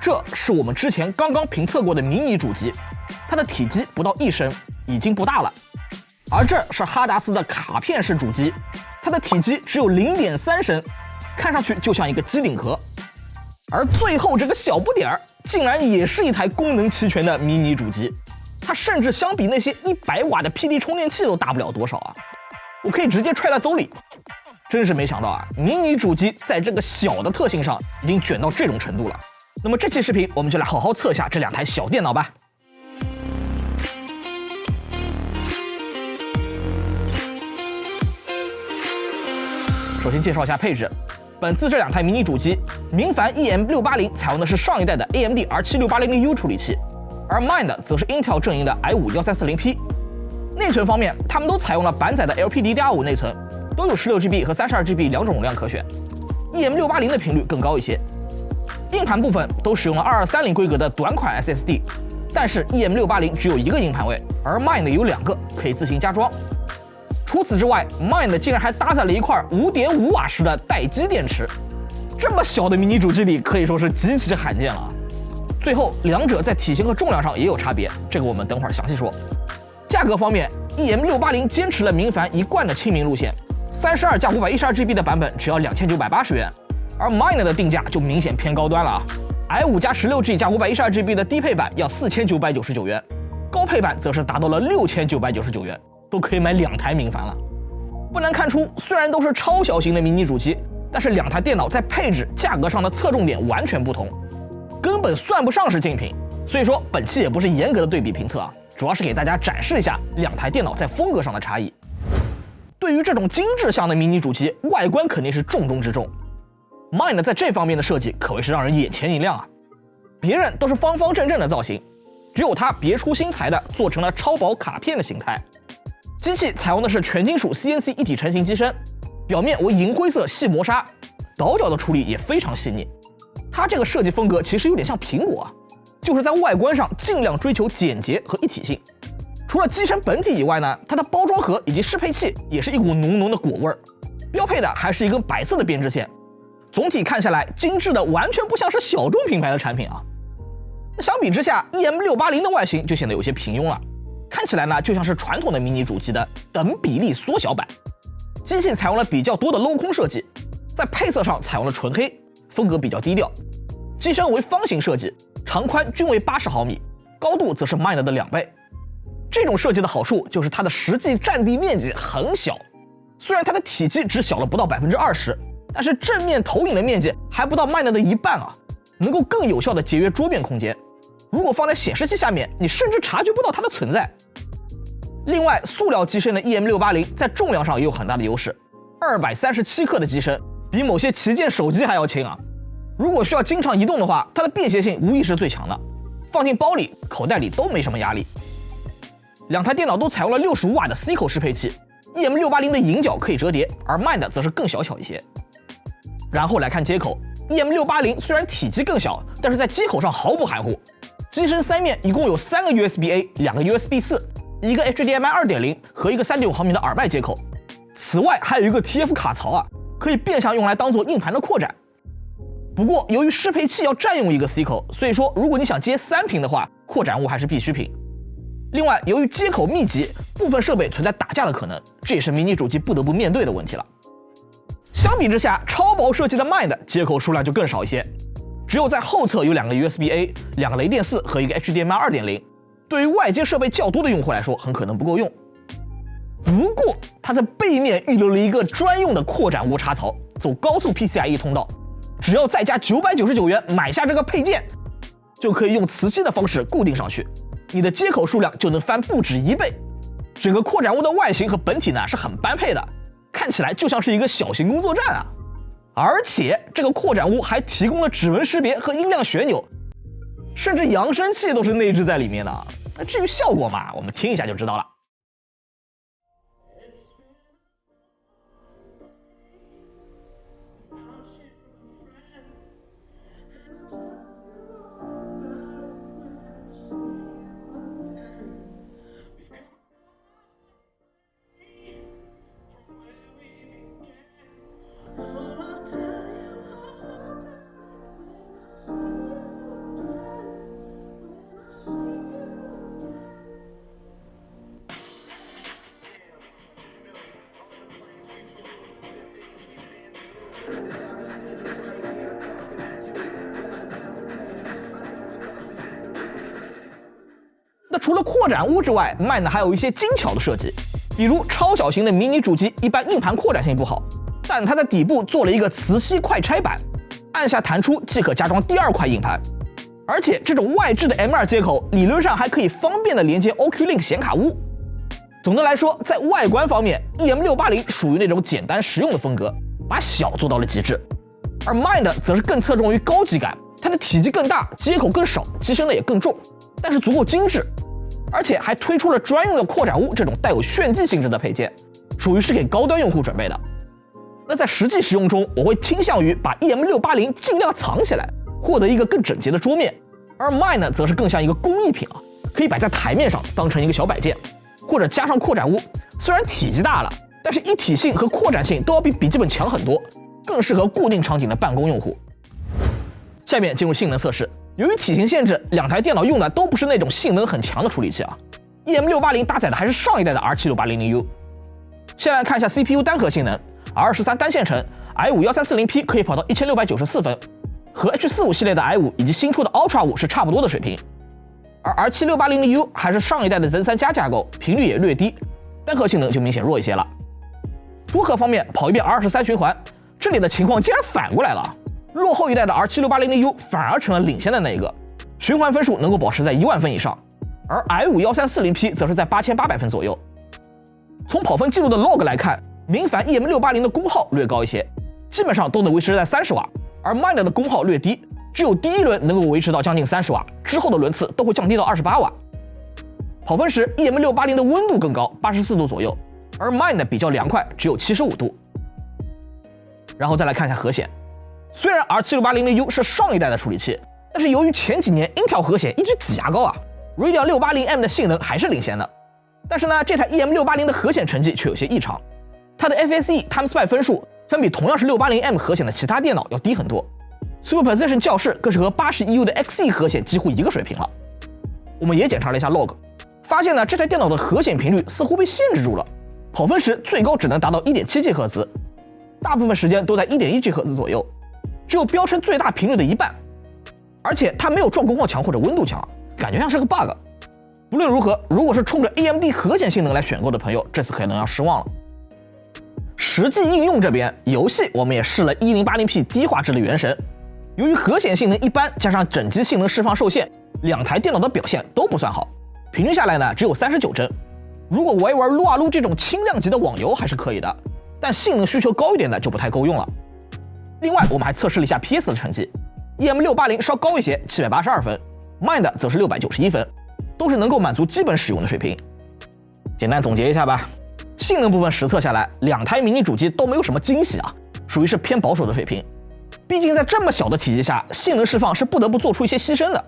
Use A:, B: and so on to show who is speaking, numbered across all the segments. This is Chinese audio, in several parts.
A: 这是我们之前刚刚评测过的迷你主机，它的体积不到1升，已经不大了。而这是哈达斯的卡片式主机，它的体积只有0.3升，看上去就像一个机顶盒。而最后这个小不点儿，竟然也是一台功能齐全的迷你主机，它甚至相比那些100瓦的 PD 充电器都大不了多少啊！我可以直接揣在兜里。真是没想到啊，迷你主机在这个小的特性上已经卷到这种程度了。那么这期视频我们就来好好测一下这2台小电脑吧。首先介绍一下配置，本次这2台迷你主机，明凡 EM680 采用的是上一代的 AMD R7600U 处理器，而 Mind 则是 Intel 阵营的 i5-1340P。内存方面，它们都采用了板载的 LPDDR5 内存，都有16GB 和32GB 2种容量可选。EM680 的频率更高一些。硬盘部分都使用了2230规格的短款 SSD， 但是 EM680 只有1个硬盘位，而 Mind 有2个，可以自行加装。除此之外 ，Mind 竟然还搭载了一块5.5瓦时的待机电池，这么小的迷你主机里可以说是极其罕见了。最后，两者在体型和重量上也有差别，这个我们等会儿详细说。价格方面 ，EM680 坚持了明凡一贯的亲民路线，32加512GB 的版本只要2980元，而 Mind 的定价就明显偏高端了啊 ，i5 加16G 加512GB 的低配版要4999元，高配版则是达到了6999元。都可以买2台明凡了。不难看出，虽然都是超小型的迷你主机，但是2台电脑在配置、价格上的侧重点完全不同，根本算不上是竞品。所以说，本期也不是严格的对比评测啊，主要是给大家展示一下2台电脑在风格上的差异。对于这种精致向的迷你主机，外观肯定是重中之重。Mind 在这方面的设计可谓是让人眼前一亮啊！别人都是方方正正的造型，只有它别出心裁的做成了超薄卡片的形态。机器采用的是全金属 CNC 一体成型机身，表面为银灰色细磨砂，倒角的处理也非常细腻。它这个设计风格其实有点像苹果啊，就是在外观上尽量追求简洁和一体性。除了机身本体以外呢，它的包装盒以及适配器也是一股浓浓的果味儿，标配的还是一根白色的编织线。总体看下来，精致的完全不像是小众品牌的产品啊。那相比之下 ，EM680 的外形就显得有些平庸了。看起来呢，就像是传统的迷你主机的等比例缩小版。机器采用了比较多的镂空设计，在配色上采用了纯黑，风格比较低调。机身为方形设计，长宽均为80毫米，高度则是 Mind 的2倍。这种设计的好处就是它的实际占地面积很小，虽然它的体积只小了不到20%，但是正面投影的面积还不到 Mind 的1半啊，能够更有效的节约桌面空间。如果放在显示器下面，你甚至察觉不到它的存在。另外，塑料机身的 EM680 在重量上也有很大的优势，237克的机身比某些旗舰手机还要轻啊。如果需要经常移动的话，它的便携性无疑是最强的，放进包里、口袋里都没什么压力。2台电脑都采用了65瓦的 C 口适配器 ，EM680 的迎角可以折叠，而 Mind 则是更小巧一些。然后来看接口 ，EM680 虽然体积更小，但是在接口上毫不含糊。机身3面一共有3个 USB-A、2个 USB-4、一个 HDMI 2.0和一个3.5毫米的耳麦接口。此外还有一个 TF 卡槽啊，可以变相用来当做硬盘的扩展。不过由于适配器要占用一个 C 口，所以说如果你想接3屏的话，扩展物还是必需品。另外，由于接口密集，部分设备存在打架的可能，这也是迷你主机不得不面对的问题了。相比之下，超薄设计的 Mind 接口数量就更少一些。只有在后侧有2个 USB-A、2个雷电4和一个 HDMI 2.0，对于外接设备较多的用户来说，很可能不够用。不过，它在背面预留了一个专用的扩展物插槽，走高速 PCIe 通道，只要再加999元买下这个配件，就可以用磁吸的方式固定上去，你的接口数量就能翻不止1倍。整个扩展物的外形和本体呢是很般配的，看起来就像是一个小型工作站啊。而且这个扩展物还提供了指纹识别和音量旋钮，甚至扬声器都是内置在里面的。那至于效果嘛，我们听一下就知道了。那除了扩展坞之外，Mind还有一些精巧的设计，比如超小型的迷你主机一般硬盘扩展性不好，但它在底部做了一个磁吸快拆板，按下弹出即可加装第二块硬盘。而且这种外置的 M2 接口理论上还可以方便的连接 OQ-Link 显卡坞。总的来说，在外观方面 ，EM680 属于那种简单实用的风格，把小做到了极致。而 Mind 则是更侧重于高级感，它的体积更大，接口更少，机身呢也更重，但是足够精致，而且还推出了专用的扩展坞这种带有炫技性质的配件，属于是给高端用户准备的。那在实际使用中，我会倾向于把 EM680尽量藏起来，获得一个更整洁的桌面，而 Mind 呢，则是更像一个工艺品啊，可以摆在台面上当成一个小摆件，或者加上扩展坞。虽然体积大了，但是一体性和扩展性都要比笔记本强很多，更适合固定场景的办公用户。下面进入性能测试，由于体型限制，两台电脑用的都不是那种性能很强的处理器啊。EM680搭载的还是上一代的 R76800U。先来看一下 CPU 单核性能 ，R13 单线程 i5-1340P 可以跑到1694分。和 H45 系列的 i5 以及新出的 Ultra 5是差不多的水平，而 R76800U 还是上一代的 Zen 3加架构，频率也略低，单核性能就明显弱一些了。多核方面跑一遍 R23循环，这里的情况竟然反过来了，落后一代的 R76800U 反而成了领先的那一个，循环分数能够保持在10000分以上，而 i5-1340P 则是在8800分左右。从跑分记录的 log 来看，明凡 EM680的功耗略高一些，基本上都能维持在30瓦。而 Mind 的功耗略低，只有第一轮能够维持到将近30瓦，之后的轮次都会降低到28瓦。跑分时 ，EM680的温度更高，84度左右，而 Mind 比较凉快，只有75度。然后再来看一下核显，虽然 R76800U 是上一代的处理器，但是由于前几年 Intel 核显一直挤牙膏啊 ，Radeon 680M 的性能还是领先的。但是呢，这台 EM680的核显成绩却有些异常，它的 FSE TimeSpy 分数相比同样是 680M 核显的其他电脑要低很多 ，Superposition 校试更是和80EU 的 XE 核显几乎一个水平了。我们也检查了一下 log， 发现呢这台电脑的核显频率似乎被限制住了，跑分时最高只能达到 1.7G 赫兹，大部分时间都在 1.1G 赫兹左右，只有标称最大频率的一半，而且它没有撞功耗墙或者温度墙，感觉像是个 bug。不论如何，如果是冲着 AMD 核显性能来选购的朋友，这次可能要失望了。实际应用这边，游戏我们也试了 1080P 低画质的原神，由于核显性能一般，加上整机性能释放受限，两台电脑的表现都不算好，平均下来呢只有39帧。如果玩一玩撸啊撸这种轻量级的网游还是可以的，但性能需求高一点的就不太够用了。另外我们还测试了一下 PS 的成绩 ，EM680 稍高一些，782分 ，Mind 则是691分，都是能够满足基本使用的水平。简单总结一下吧。性能部分实测下来，两台迷你主机都没有什么惊喜啊，属于是偏保守的水平。毕竟在这么小的体积下，性能释放是不得不做出一些牺牲的。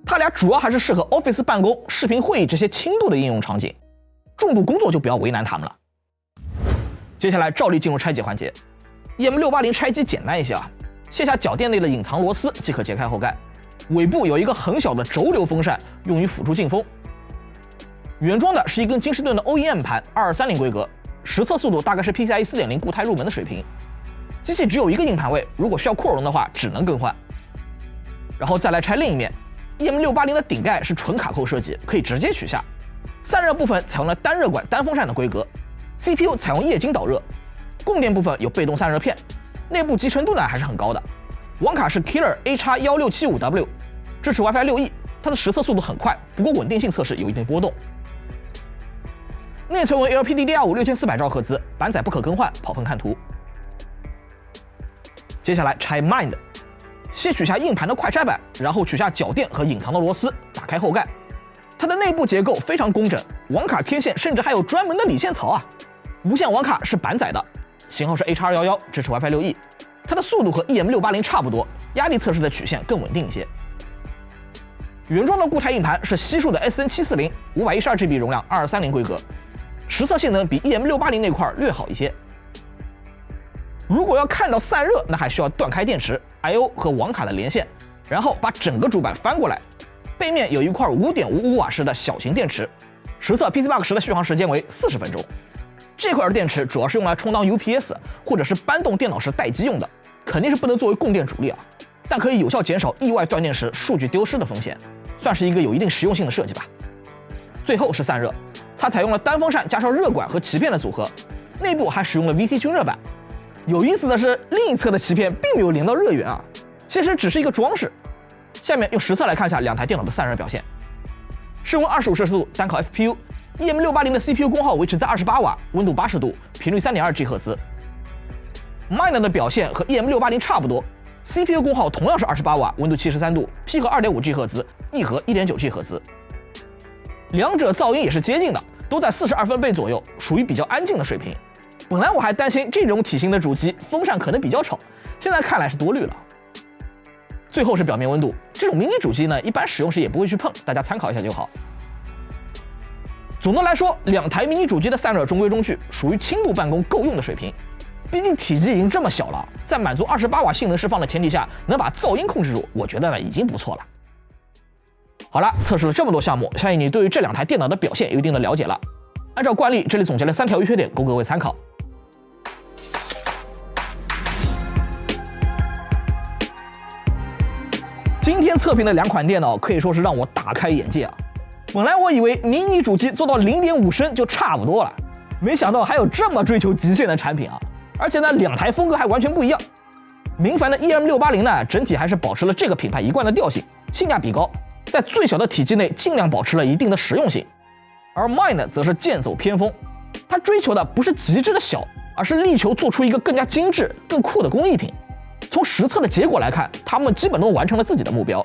A: 它俩主要还是适合 Office 办公、视频会议这些轻度的应用场景，重度工作就不要为难它们了。接下来照例进入拆解环节。EM680拆机简单一些啊，卸下脚垫内的隐藏螺丝即可解开后盖，尾部有一个很小的轴流风扇，用于辅助进风。原装的是一根金士顿的 OEM 盘2230规格，实测速度大概是 PCIe 4.0 固态入门的水平。机器只有一个硬盘位，如果需要扩容的话，只能更换。然后再来拆另一面 ，EM680的顶盖是纯卡扣设计，可以直接取下。散热部分采用了单热管单风扇的规格 ，CPU 采用液晶导热，供电部分有被动散热片，内部集成度呢还是很高的。网卡是 Killer AX1675W， 支持 WiFi 6E， 它的实测速度很快，不过稳定性测试有一定波动。内存为 LPDDR5 6400兆赫兹，板载不可更换，跑分看图。接下来拆 Mind， 先取下硬盘的快拆板，然后取下脚垫和隐藏的螺丝，打开后盖。它的内部结构非常工整，网卡天线甚至还有专门的理线槽啊。无线网卡是板载的，型号是 H211， 支持 WiFi 6E， 它的速度和 EM680差不多，压力测试的曲线更稳定一些。原装的固态硬盘是西数的 SN740， 512GB 容量2230规格。实测性能比 EM680那块略好一些。如果要看到散热，那还需要断开电池、I/O 和网卡的连线，然后把整个主板翻过来，背面有一块5.55瓦时的小型电池。实测 PCBox 的续航时间为40分钟。这块电池主要是用来充当 UPS 或者是搬动电脑时待机用的，肯定是不能作为供电主力啊，但可以有效减少意外断电时数据丢失的风险，算是一个有一定实用性的设计吧。最后是散热，它采用了单风扇加上热管和鳍片的组合，内部还使用了 VC 均热板。有意思的是，另一侧的鳍片并没有连到热源啊，其实只是一个装饰。下面用实测来看一下两台电脑的散热表现。室温25摄氏度，单靠 FPU，EM680的 CPU 功耗维持在28瓦，温度80度，频率3.2 赫兹。Mind 的表现和 EM680差不多。CPU 功耗同样是28瓦，温度73度，P 核2.5G 赫兹，E 核1.9G 赫兹。两者噪音也是接近的，都在42分贝左右，属于比较安静的水平。本来我还担心这种体型的主机风扇可能比较吵，现在看来是多虑了。最后是表面温度，这种迷你主机呢，一般使用时也不会去碰，大家参考一下就好。总的来说，两台迷你主机的散热中规中矩，属于轻度办公够用的水平。毕竟体积已经这么小了，在满足28瓦性能释放的前提下，能把噪音控制住，我觉得呢已经不错了。好了，测试了这么多项目，相信你对于这两台电脑的表现有一定的了解了。按照惯例，这里总结了3条优缺点，供各位参考。今天测评的2款电脑可以说是让我大开眼界啊！本来我以为迷你主机做到0.5升就差不多了，没想到还有这么追求极限的产品啊！而且呢，两台风格还完全不一样。明凡的 EM680呢，整体还是保持了这个品牌一贯的调性，性价比高，在最小的体积内尽量保持了一定的实用性。而 Mind 则是剑走偏锋，它追求的不是极致的小，而是力求做出一个更加精致、更酷的工艺品。从实测的结果来看，他们基本都完成了自己的目标。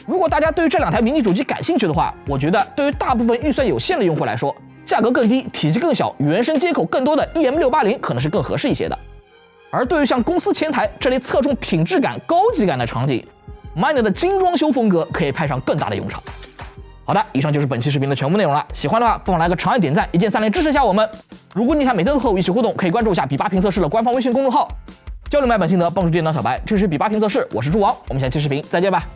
A: 如果大家对于这两台迷你主机感兴趣的话，我觉得对于大部分预算有限的用户来说，价格更低、体积更小、原生接口更多的 EM680可能是更合适一些的。而对于像公司前台这类侧重品质感、高级感的场景， Mind 的精装修风格可以派上更大的用场。好的，以上就是本期视频的全部内容了。喜欢的话，不妨来个长按点赞，一键3连支持一下我们。如果你想每天都和我一起互动，可以关注一下比8评测室的官方微信公众号，交流买本心得，帮助电脑小白。这是比8评测室，我是猪王，我们下期视频再见吧。